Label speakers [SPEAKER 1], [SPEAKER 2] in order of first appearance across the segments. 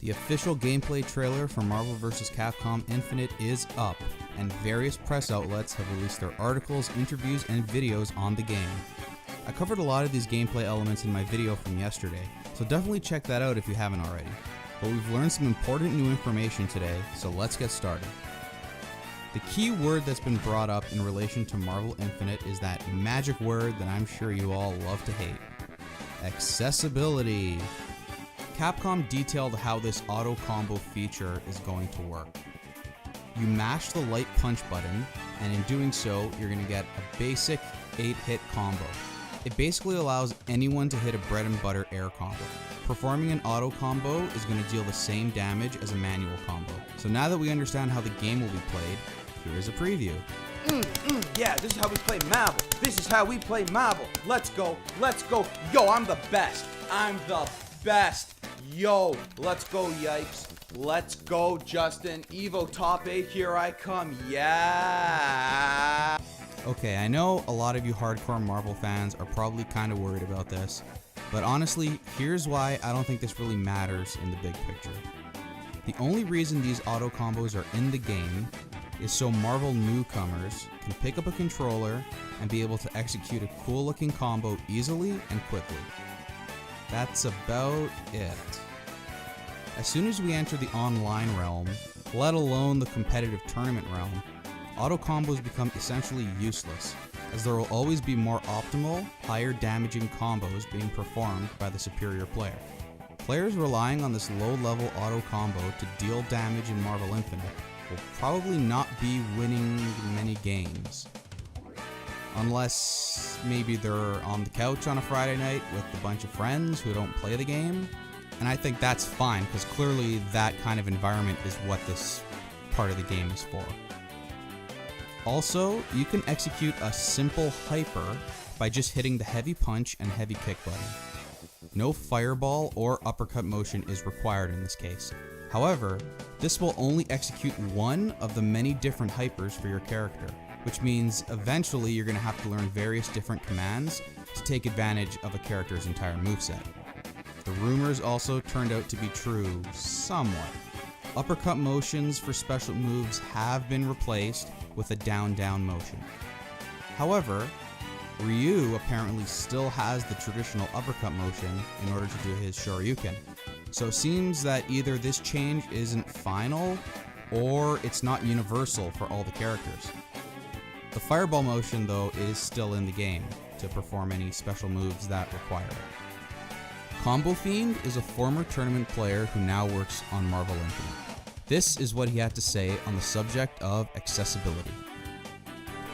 [SPEAKER 1] The official gameplay trailer for Marvel vs. Capcom Infinite is up, and various press outlets have released their articles, interviews, and videos on the game. I covered a lot of these gameplay elements in my video from yesterday, so definitely check that out if you haven't already. But we've learned some important new information today, so let's get started. The key word that's been brought up in relation to Marvel Infinite is that magic word that I'm sure you all love to hate: accessibility. Capcom detailed how this auto combo feature is going to work. You mash the light punch button, and in doing so, you're going to get a basic 8-hit combo. It basically allows anyone to hit a bread and butter air combo. Performing an auto combo is going to deal the same damage as a manual combo. So now that we understand how the game will be played, here's a preview.
[SPEAKER 2] Yeah, this is how we play Marvel. This is how we play Marvel. Let's go, let's go. Yo, I'm the best. I'm the best. Yo, let's go, yipes. Let's go, Justin. Evo top 8, here I come. Yeah.
[SPEAKER 1] Okay, I know a lot of you hardcore Marvel fans are probably kind of worried about this, but honestly, here's why I don't think this really matters in the big picture. The only reason these auto combos are in the game is so Marvel newcomers can pick up a controller and be able to execute a cool looking combo easily and quickly. That's about it. As soon as we enter the online realm, let alone the competitive tournament realm, auto combos become essentially useless, as there will always be more optimal, higher damaging combos being performed by the superior player. Players relying on this low-level auto combo to deal damage in Marvel Infinite will probably not be winning many games. Unless maybe they're on the couch on a Friday night with a bunch of friends who don't play the game. And I think that's fine, because clearly that kind of environment is what this part of the game is for. Also, you can execute a simple hyper by just hitting the heavy punch and heavy kick button. No fireball or uppercut motion is required in this case. However, this will only execute one of the many different hypers for your character, which means eventually you're going to have to learn various different commands to take advantage of a character's entire moveset. The rumors also turned out to be true somewhat. Uppercut motions for special moves have been replaced with a down-down motion. However, Ryu apparently still has the traditional uppercut motion in order to do his Shoryuken. So it seems that either this change isn't final, or it's not universal for all the characters. The fireball motion, though, is still in the game to perform any special moves that require it. Combo Fiend is a former tournament player who now works on Marvel Infinite. This is what he had to say on the subject of accessibility.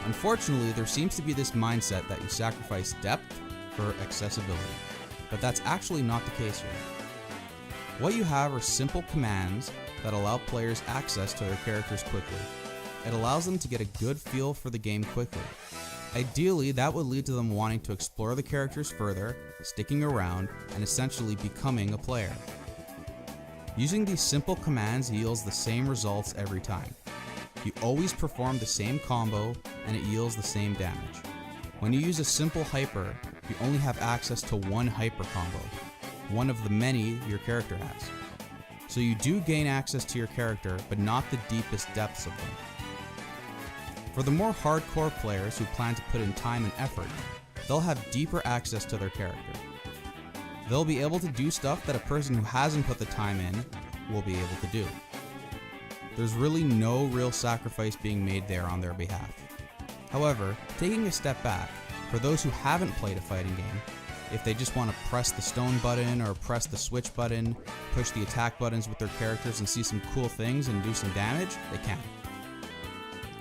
[SPEAKER 1] Unfortunately, there seems to be this mindset that you sacrifice depth for accessibility, but that's actually not the case here. What you have are simple commands that allow players access to their characters quickly. It allows them to get a good feel for the game quickly. Ideally, that would lead to them wanting to explore the characters further, sticking around, and essentially becoming a player. Using these simple commands yields the same results every time. You always perform the same combo, and it yields the same damage. When you use a simple hyper, you only have access to one hyper combo, one of the many your character has. So you do gain access to your character, but not the deepest depths of them. For the more hardcore players who plan to put in time and effort, they'll have deeper access to their character. They'll be able to do stuff that a person who hasn't put the time in will be able to do. There's really no real sacrifice being made there on their behalf. However, taking a step back, for those who haven't played a fighting game, if they just want to press the stone button or press the switch button, push the attack buttons with their characters and see some cool things and do some damage, they can.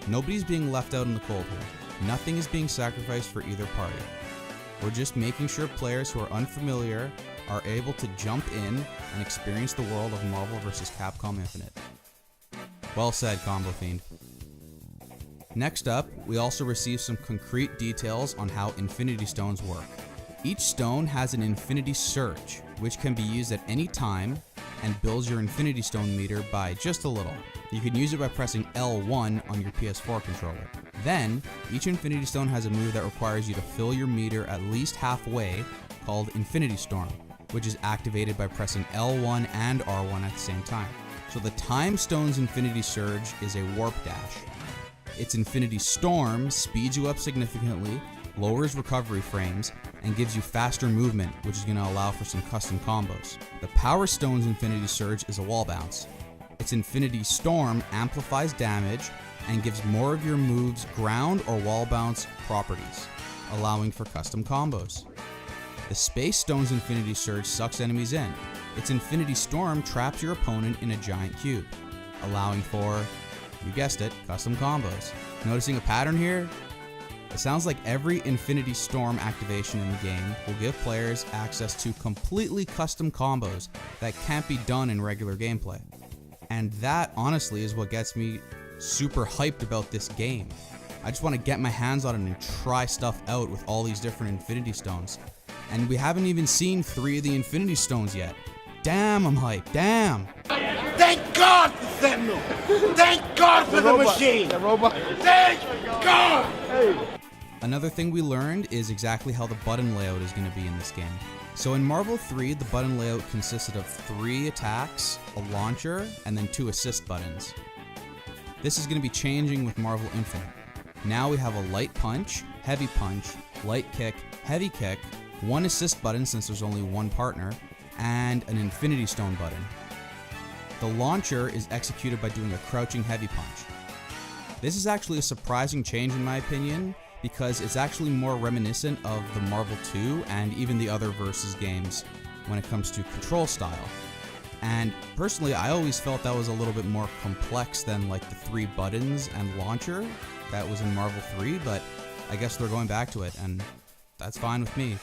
[SPEAKER 1] Nobody's being left out in the cold here. Nothing is being sacrificed for either party. We're just making sure players who are unfamiliar are able to jump in and experience the world of Marvel vs. Capcom Infinite. Well said, Combo Fiend. Next up, we also received some concrete details on how Infinity Stones work. Each stone has an Infinity Surge, which can be used at any time and builds your Infinity Stone meter by just a little. You can use it by pressing L1 on your PS4 controller. Then, each Infinity Stone has a move that requires you to fill your meter at least halfway, called Infinity Storm. which is activated by pressing L1 and R1 at the same time. So the Time Stone's Infinity Surge is a warp dash. Its Infinity Storm speeds you up significantly, lowers recovery frames, and gives you faster movement, which is going to allow for some custom combos. The Power Stone's Infinity Surge is a wall bounce. Its Infinity Storm amplifies damage and gives more of your moves ground or wall bounce properties, allowing for custom combos. The Space Stone's Infinity Surge sucks enemies in. Its Infinity Storm traps your opponent in a giant cube, allowing for, you guessed it, custom combos. Noticing a pattern here? It sounds like every Infinity Storm activation in the game will give players access to completely custom combos that can't be done in regular gameplay. And that, honestly, is what gets me super hyped about this game. I just want to get my hands on it and try stuff out with all these different Infinity Stones. And we haven't even seen 3 of the Infinity Stones yet. Damn, I'm hyped. Damn!
[SPEAKER 3] Thank God for Sentinel! Thank God for the machine! The robot. Thank God! Hey.
[SPEAKER 1] Another thing we learned is exactly how the button layout is going to be in this game. So in Marvel 3, the button layout consisted of 3 attacks, a launcher, and then 2 assist buttons. This is going to be changing with Marvel Infinite. Now we have a light punch, heavy punch, light kick, heavy kick, 1 assist button since there's only 1 partner, and an Infinity Stone button. The launcher is executed by doing a crouching heavy punch. This is actually a surprising change in my opinion, because it's actually more reminiscent of the Marvel 2 and even the other Versus games when it comes to control style. And personally, I always felt that was a little bit more complex than like the 3 buttons and launcher that was in Marvel 3, but I guess they're going back to it, and that's fine with me.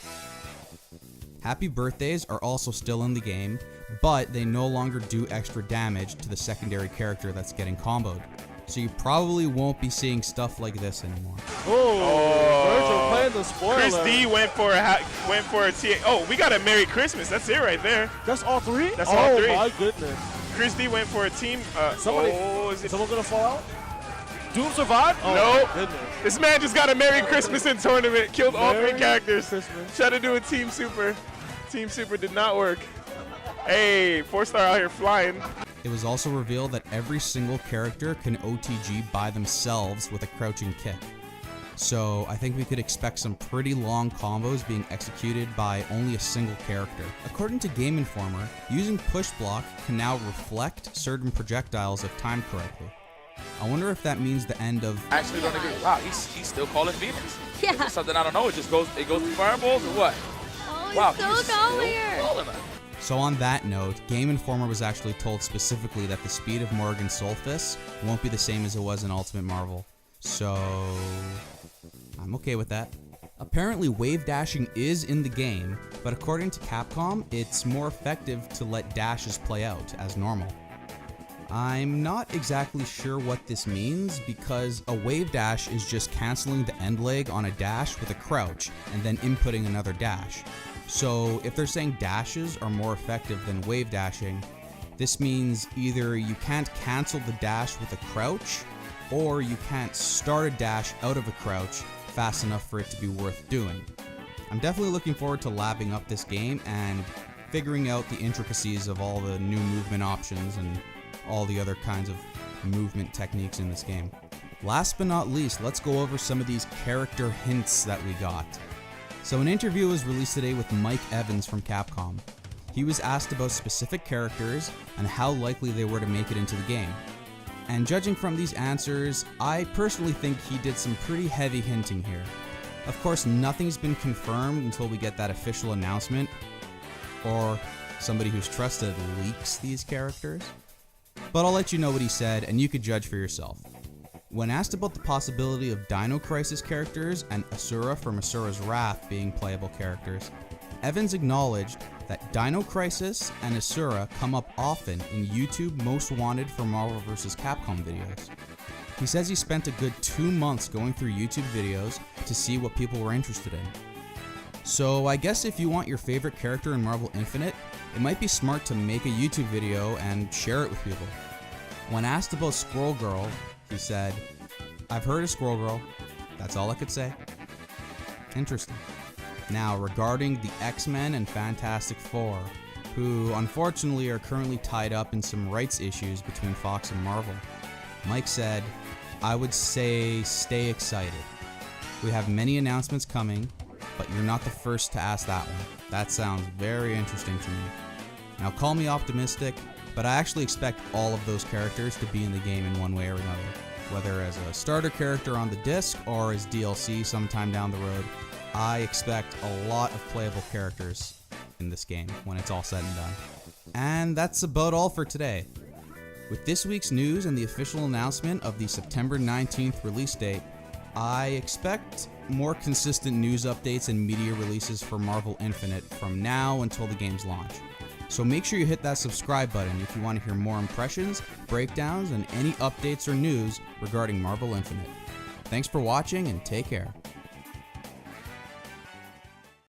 [SPEAKER 1] Happy Birthdays are also still in the game, but they no longer do extra damage to the secondary character that's getting comboed. So you probably won't be seeing stuff like this anymore.
[SPEAKER 4] Virgil playing the spoiler.
[SPEAKER 5] Chris D went for a TA. Oh, we got a Merry Christmas. That's it right there.
[SPEAKER 4] That's all 3?
[SPEAKER 5] That's all 3.
[SPEAKER 4] Oh my goodness.
[SPEAKER 5] Chris D went for a team.
[SPEAKER 4] Is someone gonna fall out? Doom survived? Oh
[SPEAKER 5] no.
[SPEAKER 4] My goodness.
[SPEAKER 5] This man just got a Merry Christmas in tournament. Killed all 3 characters.
[SPEAKER 4] Christmas.
[SPEAKER 5] Tried to do a team super. Team super did not work. Hey, 4-star out here flying.
[SPEAKER 1] It was also revealed that every single character can OTG by themselves with a crouching kick. So I think we could expect some pretty long combos being executed by only a single character. According to Game Informer, using push block can now reflect certain projectiles if timed correctly. I wonder if that means the end of...
[SPEAKER 6] Actually gonna get... Wow, he's still calling Phoenix.
[SPEAKER 7] Yeah.
[SPEAKER 6] Is this something I don't know? It goes to fireballs or what?
[SPEAKER 7] Oh,
[SPEAKER 6] Wow,
[SPEAKER 7] he's still going here.
[SPEAKER 1] So on that note, Game Informer was actually told specifically that the speed of Morrigan Soulfist won't be the same as it was in Ultimate Marvel. So I'm okay with that. Apparently wave dashing is in the game, but according to Capcom, it's more effective to let dashes play out as normal. I'm not exactly sure what this means because a wave dash is just canceling the end leg on a dash with a crouch and then inputting another dash. So if they're saying dashes are more effective than wave dashing, this means either you can't cancel the dash with a crouch, or you can't start a dash out of a crouch fast enough for it to be worth doing. I'm definitely looking forward to lapping up this game and figuring out the intricacies of all the new movement options and all the other kinds of movement techniques in this game. Last but not least, let's go over some of these character hints that we got. So an interview was released today with Mike Evans from Capcom. He was asked about specific characters and how likely they were to make it into the game. And judging from these answers, I personally think he did some pretty heavy hinting here. Of course, nothing's been confirmed until we get that official announcement, or somebody who's trusted leaks these characters. But I'll let you know what he said, and you could judge for yourself. When asked about the possibility of Dino Crisis characters and Asura from Asura's Wrath being playable characters, Evans acknowledged that Dino Crisis and Asura come up often in YouTube Most Wanted for Marvel vs. Capcom videos. He says he spent a good 2 months going through YouTube videos to see what people were interested in. So I guess if you want your favorite character in Marvel Infinite, it might be smart to make a YouTube video and share it with people. When asked about Squirrel Girl, he said, "I've heard of Squirrel Girl. That's all I could say." Interesting. Now, regarding the X-Men and Fantastic Four, who unfortunately are currently tied up in some rights issues between Fox and Marvel, Mike said, "I would say stay excited. We have many announcements coming, but you're not the first to ask that one. That sounds very interesting to me. Now, call me optimistic, but I actually expect all of those characters to be in the game in one way or another, whether as a starter character on the disc or as DLC sometime down the road. I expect a lot of playable characters in this game when it's all said and done." And that's about all for today. With this week's news and the official announcement of the September 19th release date, I expect more consistent news updates and media releases for Marvel Infinite from now until the game's launch. So make sure you hit that subscribe button if you want to hear more impressions, breakdowns, and any updates or news regarding Marvel Infinite. Thanks for watching and take care.